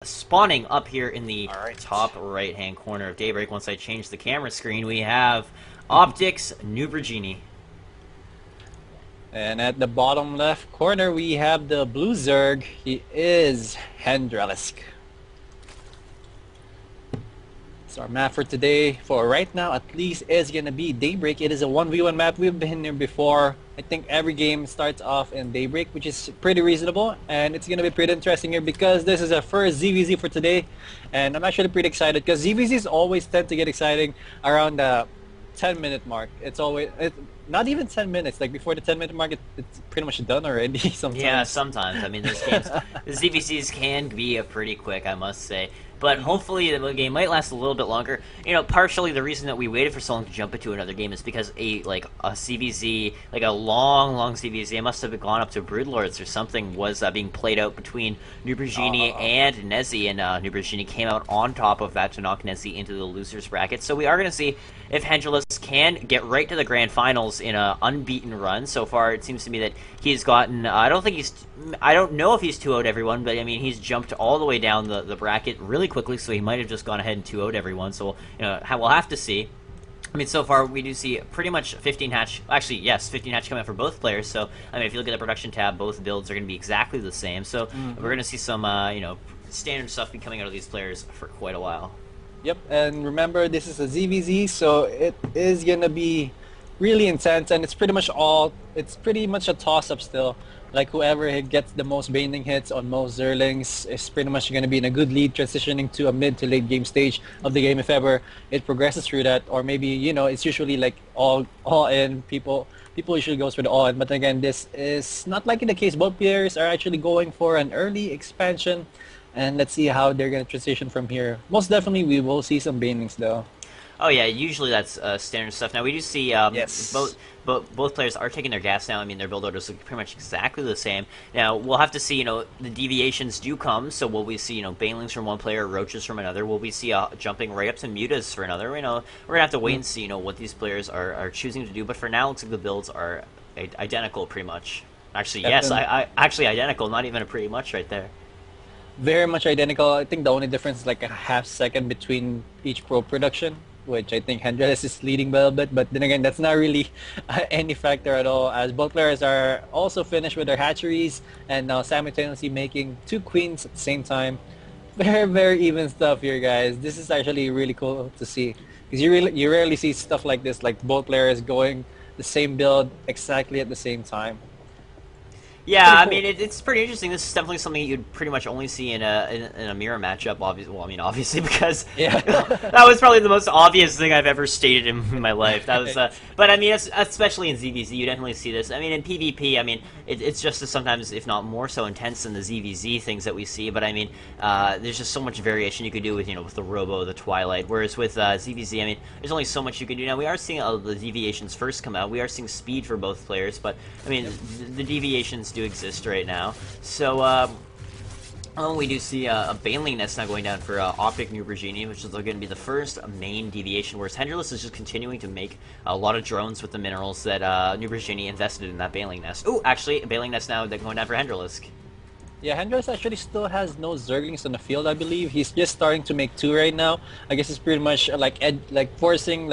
Spawning up here in the top right-hand corner of Daybreak. Once I change the camera screen, we have Optics NuBrGNi. And at the bottom left corner, we have the blue Zerg. He is hendralisk. So our map for today, for right now at least, is gonna be Daybreak. It is a 1v1 map. We've been here before. I think every game starts off in Daybreak, which is pretty reasonable. And it's gonna be pretty interesting here because this is our first ZVZ for today. And I'm actually pretty excited because ZVZs always tend to get exciting around the 10-minute mark. It's always not even 10 minutes. Like before the 10-minute mark, it's pretty much done already. Sometimes. Yeah, sometimes. I mean, those games, the ZVCs can be a pretty quick, I must say. But hopefully the game might last a little bit longer. You know, partially the reason that we waited for so long to jump into another game is because a CVZ, like a long CVZ, it must have gone up to Broodlords or something, was being played out between NuBrGNi and Nezzy, and NuBrGNi came out on top of that to knock Nezzy into the losers bracket. So we are going to see if hendralisk can get right to the grand finals in an unbeaten run. So far, it seems to me that he's gotten. I don't know if he's 2-0'd everyone, but I mean he's jumped all the way down the bracket really quickly. So he might have just gone ahead and 2-0'd everyone. So we'll have to see. I mean, so far we do see pretty much 15 hatch. Actually, yes, 15 hatch coming out for both players. So I mean, if you look at the production tab, both builds are going to be exactly the same. So we're going to see some standard stuff be coming out of these players for quite a while. Yep, and remember this is a ZVZ, so it is gonna be really intense, and it's pretty much a toss-up still. Like whoever gets the most baning hits on most Zerlings is pretty much gonna be in a good lead, transitioning to a mid to late game stage of the game if ever it progresses through that, or maybe it's usually like all in. People usually goes for the all in, but again, this is not like in the case. Both players are actually going for an early expansion. And let's see how they're going to transition from here. Most definitely, we will see some banings, though. Oh yeah, usually that's standard stuff. Now we do see Yes. both players are taking their gas now. I mean, their build orders look pretty much exactly the same. Now we'll have to see. The deviations do come. So will we see banelings from one player, roaches from another? Will we see jumping right up to mutas for another? We're gonna have to wait and see. What these players are choosing to do. But for now, it looks like the builds are identical, pretty much. Actually, yes, I actually identical. Not even a pretty much right there. Very much identical. I think the only difference is like a half second between each pro production, which I think Hendralis is leading by a little bit. But then again, that's not really any factor at all, as both players are also finished with their hatcheries and now simultaneously making 2 queens at the same time. Very even stuff here, guys. This is actually really cool to see because you rarely see stuff like this, like both players going the same build exactly at the same time. Yeah, Cool. I mean it's pretty interesting. This is definitely something you'd pretty much only see in a mirror matchup. Obviously, well, I mean obviously because Yeah. that was probably the most obvious thing I've ever stated in my life. That was, but I mean especially in ZVZ, you definitely see this. I mean in PvP, I mean it's just as sometimes, if not more so intense than the ZVZ things that we see. But I mean there's just so much variation you could do with with the Robo, the Twilight. Whereas with ZVZ, I mean there's only so much you can do. Now we are seeing the deviations first come out. We are seeing speed for both players, but I mean the deviations do exist right now. So we do see a Baneling Nest now going down for Optic NuBrGNi, which is going to be the first main deviation, whereas hendralisk is just continuing to make a lot of drones with the minerals that NuBrGNi invested in that Baneling Nest. Oh, actually, a Baneling Nest now going down for hendralisk. Yeah, Hendrix actually still has no Zerglings on the field, I believe. He's just starting to make 2 right now. I guess it's pretty much like forcing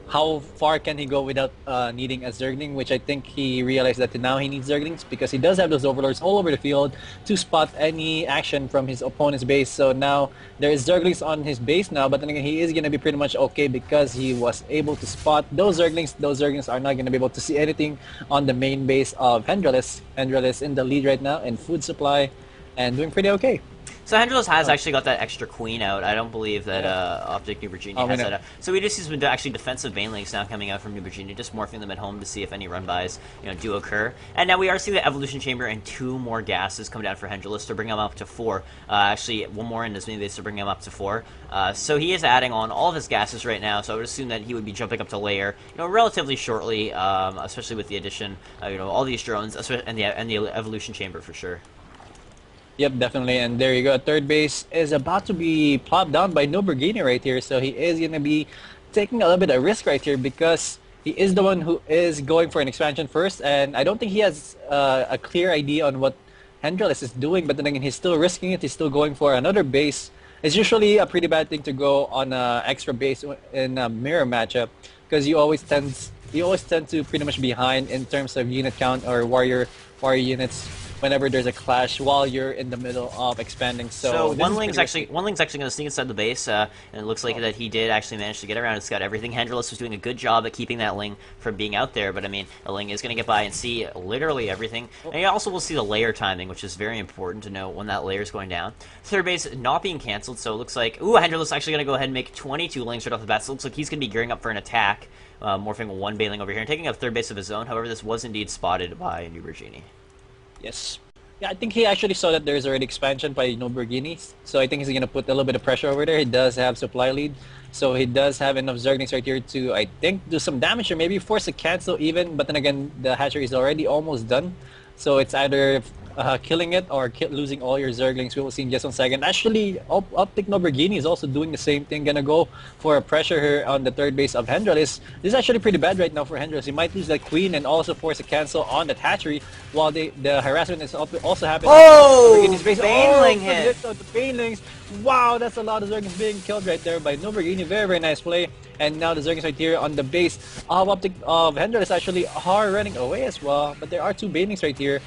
how far can he go without needing a Zergling, which I think he realized that now he needs Zerglings because he does have those Overlords all over the field to spot any action from his opponent's base. So now there is Zerglings on his base now, but then again, he is going to be pretty much okay because he was able to spot those Zerglings. Those Zerglings are not going to be able to see anything on the main base of hendralisk. Hendralisk in the lead right now in food supply and doing pretty okay. So hendralisk has actually got that extra queen out. I don't believe that Optic NuBrGNi has that out. So we just see some actually defensive banelings now coming out from NuBrGNi, just morphing them at home to see if any run-bys do occur. And now we are seeing the evolution chamber and 2 more gases come down for hendralisk to bring him up to 4. Actually, one more in this main base to bring him up to 4. So he is adding on all of his gases right now. So I would assume that he would be jumping up to layer, relatively shortly, especially with the addition, all these drones and the evolution chamber for sure. Yep, definitely. And there you go. Third base is about to be plopped down by NuBrGNi right here. So he is going to be taking a little bit of risk right here because he is the one who is going for an expansion first. And I don't think he has a clear idea on what hendralisk is doing, but then again, he's still risking it. He's still going for another base. It's usually a pretty bad thing to go on a extra base in a mirror matchup because you always tend to pretty much behind in terms of unit count or warrior units whenever there's a clash while you're in the middle of expanding. So one ling's actually going to sneak inside the base, and it looks like that he did actually manage to get around and scout everything. hendralisk was doing a good job at keeping that ling from being out there, but I mean, a ling is going to get by and see literally everything. And you also will see the layer timing, which is very important to know when that layer is going down. Third base not being canceled, so it looks like hendralisk is actually going to go ahead and make 22 lings right off the bat. So it looks like he's going to be gearing up for an attack, morphing one bailing over here and taking up third base of his own. However, this was indeed spotted by NuBrGNi. Yes. Yeah, I think he actually saw that there's already expansion by NuBrGNi, so I think he's going to put a little bit of pressure over there. He does have supply lead, so he does have enough Zerglings right here to, I think, do some damage or maybe force a cancel even, but then again, the hatchery is already almost done, so it's either killing it or losing all your Zerglings. We will see in just 1 second. Actually, Optic NuBrGNi is also doing the same thing. Gonna go for a pressure here on the third base of hendralisk. This is actually pretty bad right now for hendralisk. He might lose that queen and also force a cancel on that hatchery while the harassment is also happening. Oh! Baneling hit! The banelings. Wow, that's a lot of Zerglings being killed right there by NuBrGNi. Very, very nice play. And now the Zerglings right here on the base of Optic of hendralisk actually are running away as well. But there are 2 banelings right here.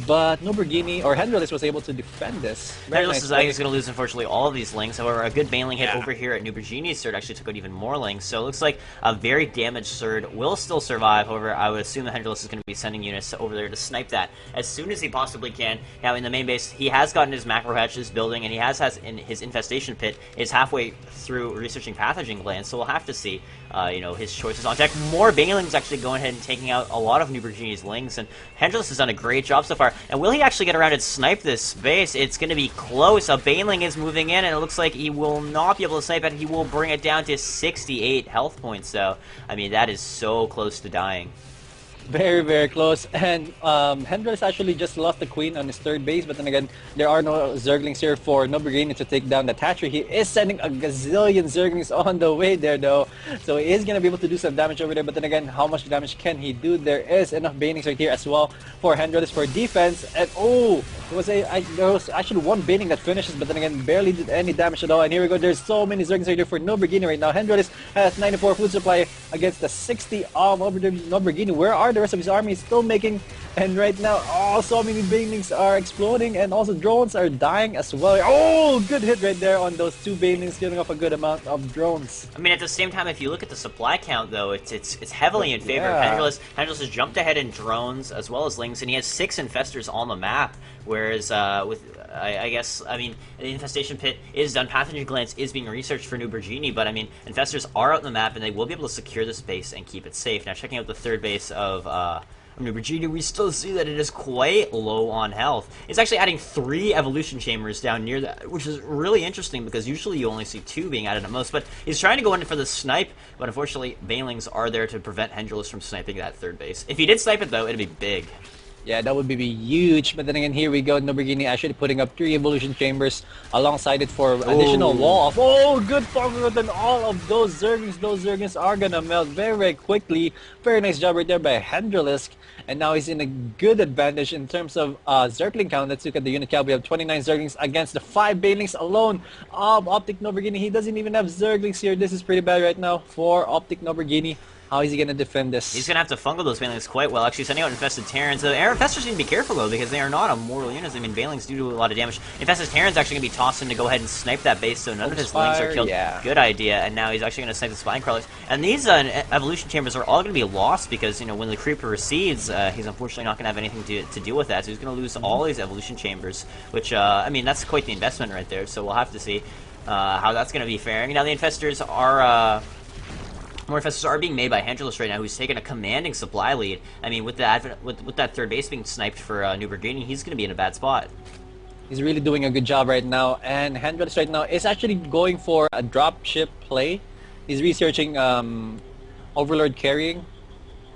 But NuBrGNi or hendralisk was able to defend this. hendralisk is going to lose, unfortunately, all of these lings. However, a good baneling hit over here at NuBrGNi's third actually took out even more lings. So it looks like a very damaged third will still survive. However, I would assume that hendralisk is going to be sending units over there to snipe that as soon as he possibly can. Now, in the main base, he has gotten his macro hatches building, and he has in his infestation pit is halfway through researching pathogen glands. So we'll have to see, his choices on deck. More banelings actually going ahead and taking out a lot of NuBrGNi's lings, and hendralisk has done a great job so far. And will he actually get around and snipe this base? It's going to be close. A baneling is moving in, and it looks like he will not be able to snipe it. He will bring it down to 68 health points, so, I mean, that is so close to dying. Very, very close. And hendralisk actually just lost the queen on his third base, but then again, there are no Zerglings here for NuBrGNi to take down the hatchery. He is sending a gazillion Zerglings on the way there, though. So he is going to be able to do some damage over there, but then again, how much damage can he do? There is enough banelings right here as well for hendralisk for defense. And there was actually one baneling that finishes, but then again, barely did any damage at all. And here we go, there's so many Zerglings right here for NuBrGNi right now. hendralisk has 94 food supply against the 60 of NuBrGNi. Where are the rest of his army? Is still making, and right now, so many banelings are exploding, and also drones are dying as well. Oh, good hit right there on those 2 banelings, giving off a good amount of drones. I mean, at the same time, if you look at the supply count, though, it's heavily in favor of hendralisk. hendralisk has jumped ahead in drones as well as lings, and he has 6 infestors on the map, whereas I guess, the infestation pit is done. Pathogen glands is being researched for NuBrGNi, but I mean, infestors are out on the map, and they will be able to secure this base and keep it safe. Now, checking out the third base of NuBrGNi, we still see that it is quite low on health. It's actually adding 3 evolution chambers down near that, which is really interesting because usually you only see 2 being added at most. But he's trying to go in for the snipe, but unfortunately, banelings are there to prevent hendralisk from sniping that third base. If he did snipe it, though, it'd be big. Yeah, that would be huge. But then again, here we go. NuBrGNi actually putting up 3 evolution chambers alongside it for additional wall off. Oh, good focus on all of those Zerglings. Those Zerglings are gonna melt very, very quickly. Very nice job right there by hendralisk. And now he's in a good advantage in terms of Zergling count. Let's look at the unit count. We have 29 Zerglings against the 5 banelings alone of Optic NuBrGNi. He doesn't even have Zerglings here. This is pretty bad right now for Optic NuBrGNi. How is he going to defend this? He's going to have to fungal those banelings quite well, actually sending out Infested Terrans. Infestors need to be careful, though, because they are not immortal units. I mean, banelings do a lot of damage. Infested Terrans actually going to be tossed in to go ahead and snipe that base, so none of his lings are killed. Yeah. Good idea. And now he's actually going to snipe the Spine Crawlers. And these evolution chambers are all going to be lost because, when the creeper recedes, he's unfortunately not going to have anything to deal with that. So he's going to lose all these evolution chambers, which, that's quite the investment right there. So we'll have to see how that's going to be faring. Now, the Infestors are... More infestors are being made by hendralisk right now, who's taken a commanding supply lead. I mean, with that third base being sniped for NuBrGNi, he's going to be in a bad spot. He's really doing a good job right now, and hendralisk right now is actually going for a dropship play. He's researching Overlord carrying.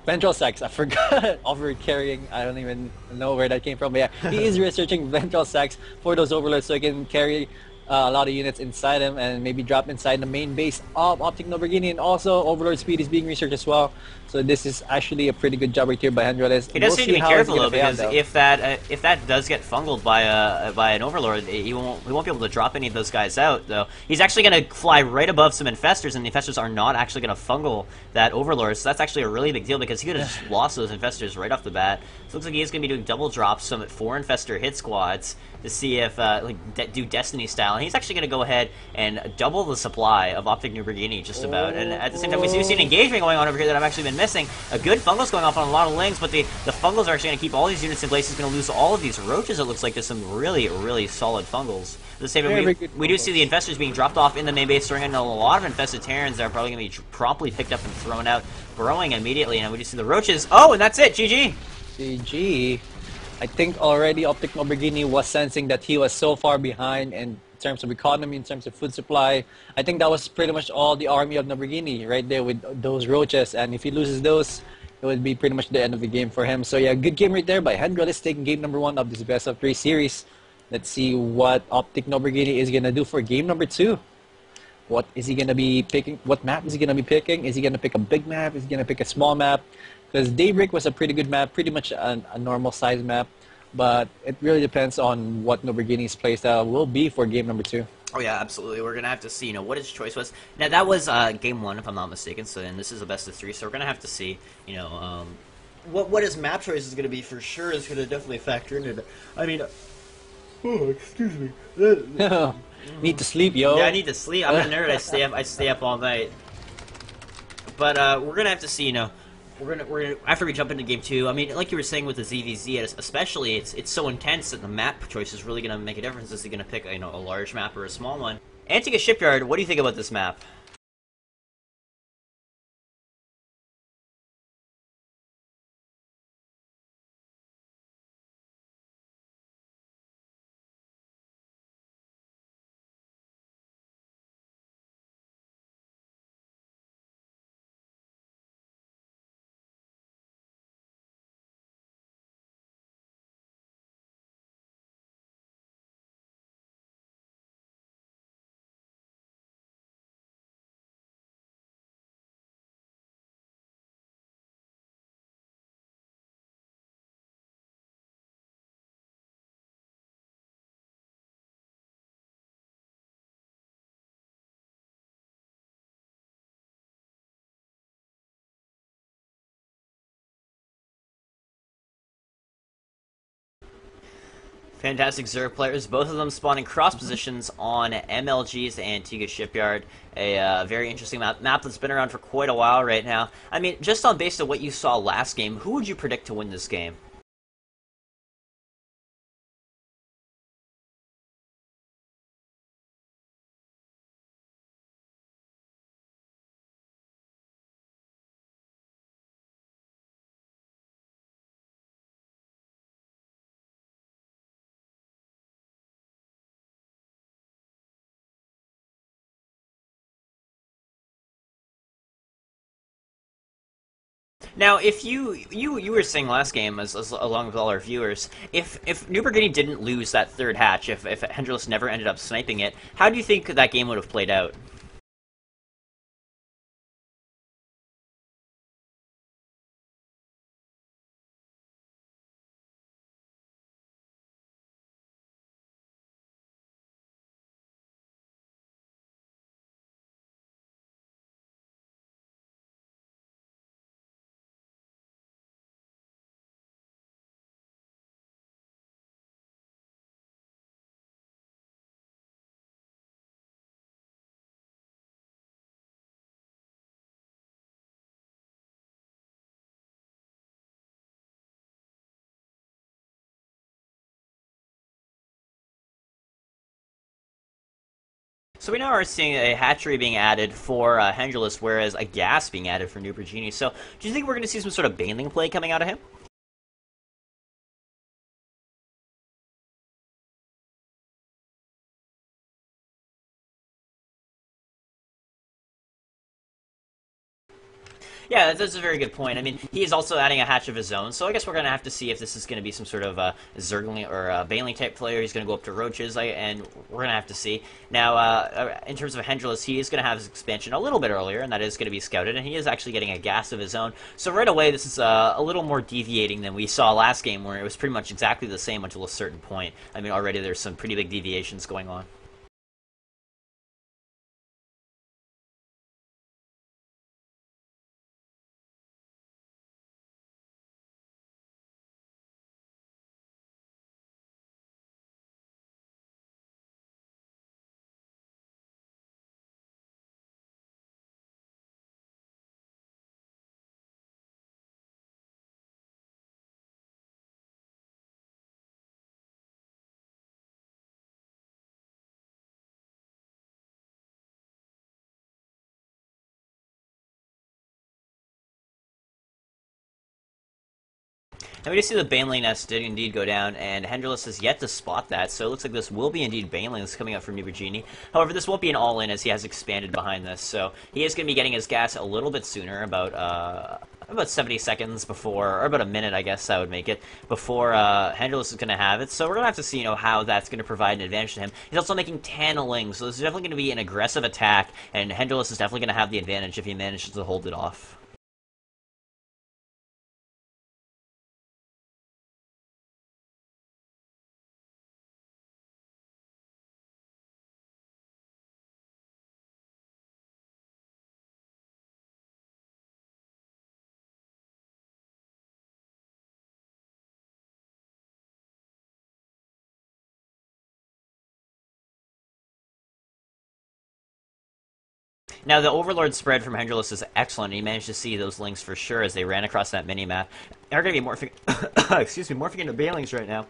Ventral Sacs, I forgot. Overlord carrying, I don't even know where that came from, but yeah, he is researching Ventral Sacs for those Overlords so he can carry a lot of units inside him and maybe drop inside the main base of Optic NuBrGNi, and also Overlord speed is being researched as well. So this is actually a pretty good job right here by hendralisk. He does We'll need to see be how it's careful gonna though, play out because though. if that does get fungled by an overlord, he won't be able to drop any of those guys out. Though he's actually going to fly right above some infestors, and the infestors are not actually going to fungle that overlord. So that's actually a really big deal because he could have just lost those infestors right off the bat. So it looks like he is going to be doing double drops, some 4 infestor hit squads to see if do Destiny style, and he's actually going to go ahead and double the supply of Optic NuBrGNi just about. And at the same time, we do see an engagement going on over here that I've actually been missing. A good fungal's going off on a lot of lanes, but the fungals are actually going to keep all these units in place. He's going to lose all of these roaches. It looks like there's some really solid fungals. At the same time, we do see the infestors being dropped off in the main base, throwing in a lot of infested Terrans that are probably going to be promptly picked up and thrown out, growing immediately. And we do see the roaches. Oh, and that's it. GG. GG. I think already Optic NuBrGNi was sensing that he was so far behind in terms of economy, in terms of food supply. I think that was pretty much all the army of NuBrGNi right there with those roaches. And if he loses those, it would be pretty much the end of the game for him. So yeah, good game right there by hendralisk, taking game number 1 of this best of 3 series. Let's see what Optic NuBrGNi is gonna do for game number 2. What is he gonna be picking? What map is he gonna be picking? Is he gonna pick a big map? Is he gonna pick a small map? Because Daybreak was a pretty good map, pretty much a normal size map, but it really depends on what NuBrGNi's playstyle will be for game number 2. Oh yeah, absolutely. We're gonna have to see, what his choice was. Now that was game 1, if I'm not mistaken. So then this is a best of 3. So we're gonna have to see, what his map choice is gonna be for sure is gonna definitely factor into that. I mean, oh, excuse me. Need to sleep, yo. Yeah, I need to sleep. I'm a nerd. I stay up all night. But we're gonna have to see, we're gonna after we jump into game 2. I mean, like you were saying with the ZVZ, especially it's so intense that the map choice is really gonna make a difference. Is he gonna pick a large map or a small one? Antigua Shipyard, what do you think about this map? Fantastic Zerg players, both of them spawning cross positions on MLG's Antigua Shipyard. A very interesting map that's been around for quite a while right now. I mean, just on based on what you saw last game, who would you predict to win this game? Now, if you were saying last game, as along with all our viewers, if NuBrGNi didn't lose that third hatch, if hendralisk never ended up sniping it, how do you think that game would have played out? So we now are seeing a hatchery being added for hendralisk, whereas a gas being added for NuBrGNi. So do you think we're going to see some sort of baneling play coming out of him? Yeah, that's a very good point. I mean, he is also adding a hatch of his own, so I guess we're going to have to see if this is going to be some sort of Zergling or Baneling type player. He's going to go up to Roaches, and we're going to have to see. Now, in terms of Hendralis, he is going to have his expansion a little bit earlier, and that is going to be scouted, and he is actually getting a gas of his own. So right away, this is a little more deviating than we saw last game, where it was pretty much exactly the same until a certain point. I mean, already there's some pretty big deviations going on. And we do see the Baneling nest did indeed go down, and Hendralis has yet to spot that, so it looks like this will be indeed Baneling that's coming up from NuBrGNi. However, this won't be an all-in as he has expanded behind this, so he is going to be getting his gas a little bit sooner, about 70 seconds before, or about a minute, I guess I would make it, before Hendralis is going to have it. So we're going to have to see, how that's going to provide an advantage to him. He's also making 10 lings, so this is definitely going to be an aggressive attack, and Hendralis is definitely going to have the advantage if he manages to hold it off. Now, the Overlord spread from Hendralis is excellent, and he managed to see those links for sure as they ran across that mini-map. They're going to be morphing, excuse me, morphing into Banelings right now.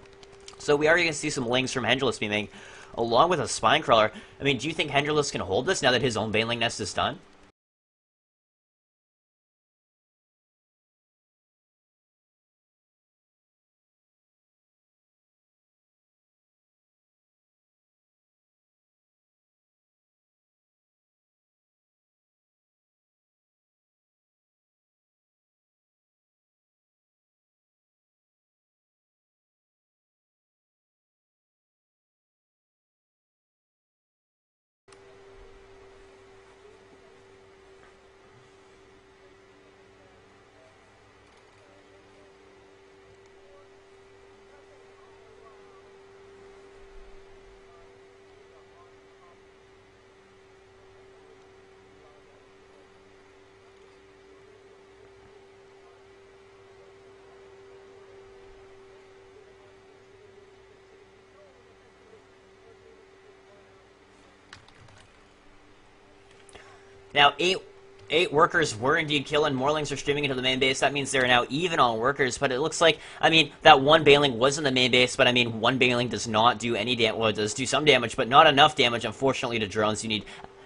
So we are going to see some links from Hendralis being made, along with a Spinecrawler. I mean, do you think Hendralis can hold this now that his own Baneling nest is done? Now, eight workers were indeed killed, and Morlings are streaming into the main base. That means they're now even on workers, but it looks like, I mean, that one Baneling was in the main base, but I mean, one Baneling does not do any damage, well, it does do some damage, but not enough damage, unfortunately, to drones.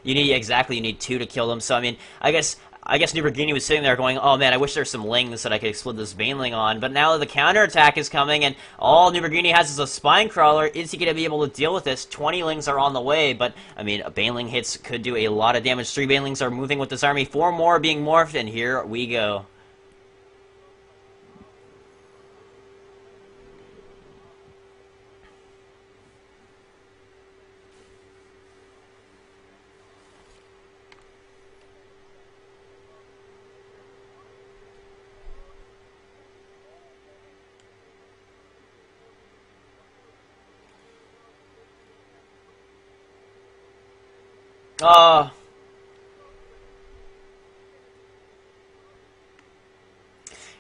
Exactly, you need two to kill them, so I mean, I guess NuBrGNi was sitting there going, oh man, I wish there were some lings that I could explode this Baneling on, but now the counterattack is coming, and all NuBrGNi has is a Spinecrawler. Is he going to be able to deal with this? 20 lings are on the way, but, I mean, a Baneling hits could do a lot of damage. 3 Banelings are moving with this army, 4 more being morphed, and here we go. Oh,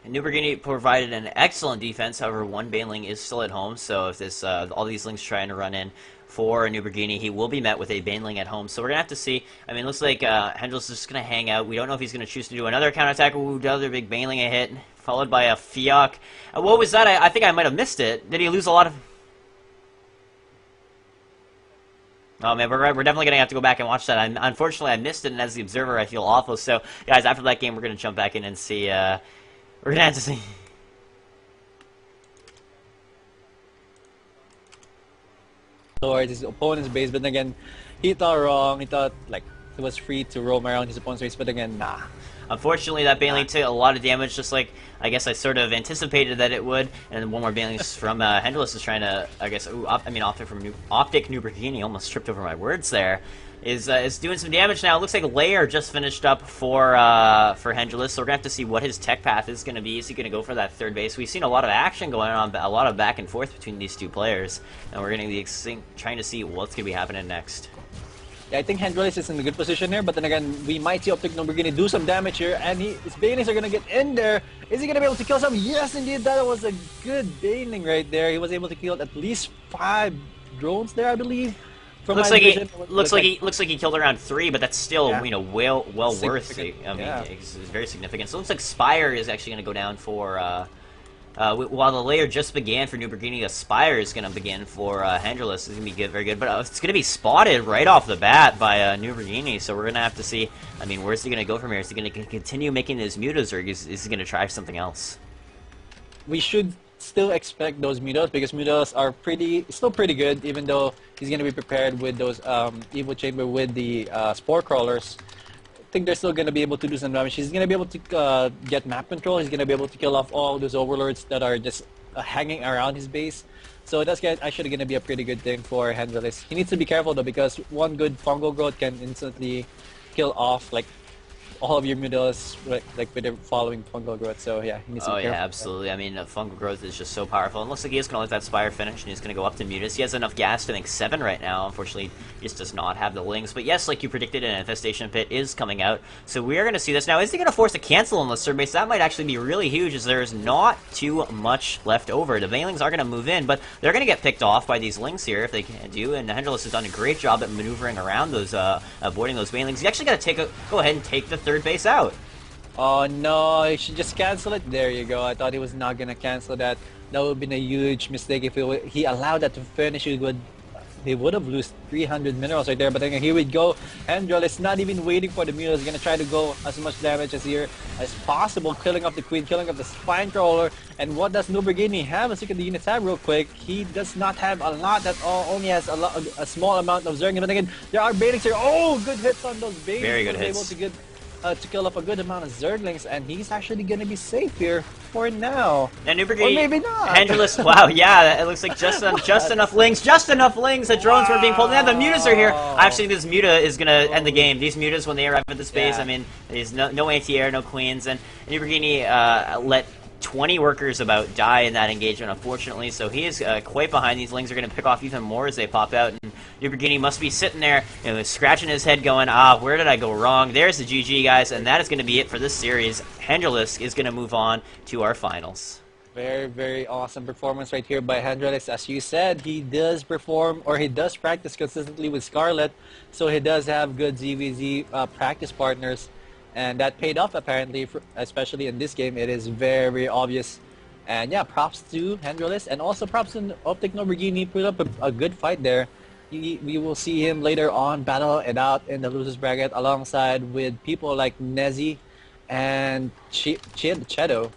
and NuBrGNi provided an excellent defense. However, one Baneling is still at home, so if this all these links trying to run in for NuBrGNi, he will be met with a Baneling at home. So we're gonna have to see. I mean, it looks like Hendrils is just gonna hang out. We don't know if he's gonna choose to do another counterattack. Ooh, another big Baneling a hit, followed by a Fiok. What was that? I think I might have missed it. Did he lose a lot of? Oh man, we're definitely gonna have to go back and watch that. Unfortunately, I missed it, and as the observer, I feel awful. So, guys, after that game, we're gonna jump back in and see. We're gonna have to see. Towards his opponent's base, but again, he thought wrong. He thought like he was free to roam around his opponent's race, but again, nah. Unfortunately, that Baneling took a lot of damage, just like I guess I sort of anticipated that it would. And then one more Baneling from Hendralisk is trying to, I guess, Optic NuBrGNi, almost tripped over my words there, is doing some damage now. It looks like Lair just finished up for Hendralisk, so we're gonna have to see what his tech path is gonna be. Is he gonna go for that third base? We've seen a lot of action going on, a lot of back and forth between these two players, and we're gonna be trying to see what's gonna be happening next. Yeah, I think Hendralisk is in a good position here, but then again, we might see Optic NuBrGNi do some damage here, and his Banelings are gonna get in there. Is he gonna be able to kill some? Yes, indeed, that was a good Baneling right there. He was able to kill at least 5 drones there, I believe. Looks like he killed around 3, but that's still well worth it. I mean, it's very significant. So it looks like Spire is actually going to go down for. While the layer just began for NuBrGNi, Spire is going to begin for Hendralisk. It's going to be very good, but it's going to be spotted right off the bat by NuBrGNi. So we're going to have to see. I mean, where's he going to go from here? Is he going to continue making his mutas, or is he going to try something else? We should still expect those mutas because mutas are still pretty good, even though he's going to be prepared with those Evo Chamber with the Spore Crawlers. I think they're still going to be able to do some damage. He's going to be able to get map control. He's going to be able to kill off all those overlords that are just hanging around his base. So that's actually going to be a pretty good thing for Hendralisk. He needs to be careful though, because one good fungal growth can instantly kill off like all of your mutas, like with the following fungal growth. So yeah, he needs to be careful. Yeah, absolutely. I mean, fungal growth is just so powerful. And looks like he is going to let that Spire finish, and he's going to go up to mutas. He has enough gas to make 7 right now. Unfortunately, he just does not have the lings. But yes, like you predicted, an Infestation Pit is coming out. So we are going to see this. Now, is he going to force a cancel on the third base? That might actually be really huge, as there is not too much left over. The Banelings are going to move in, but they're going to get picked off by these lings here if they can do. And Hendralisk has done a great job at maneuvering around those, avoiding those Banelings. He's actually got to go ahead and take the third base out. Oh no, he should just cancel it. There you go. I thought he was not gonna cancel that. That would have been a huge mistake if he allowed that to finish. They would have lost 300 minerals right there. But then here we go. Hendralisk not even waiting for the mutas. He's gonna try to go as much damage as possible, killing off the Queen, killing off the Spine Crawler. And what does NuBrGNi have? Let's look at the unit tab real quick. He does not have a lot at all. Only has a small amount of Zerg. But again, there are Banelings here. Oh, good hits on those Banelings. Very good hits. Able to kill up a good amount of Zerglings, and he's actually going to be safe here for now. And NuBrGNi, or maybe not. Hendralisk, wow, yeah, it looks like just enough lings, the drones were being pulled. And the mutas are here. Actually, this muta is going to end the game. These mutas, when they arrive at the space, I mean, there's no anti-air, no queens, and NuBrGNi let 20 workers about die in that engagement, unfortunately, so he is quite behind. These lings are going to pick off even more as they pop out, and NuBrGNi must be sitting there, scratching his head going, where did I go wrong? There's the GG, guys, and that is going to be it for this series. Hendralisk is going to move on to our finals. Very, very awesome performance right here by Hendralisk. As you said, he does perform, or he does practice consistently with Scarlet, so he does have good ZVZ practice partners. And that paid off, apparently, especially in this game. It is very obvious. And yeah, props to Hendralisk, and also props to Optic NuBrGNi. Put up a good fight there. We will see him later on battle it out in the losers bracket alongside with people like Nezzy and Chedo.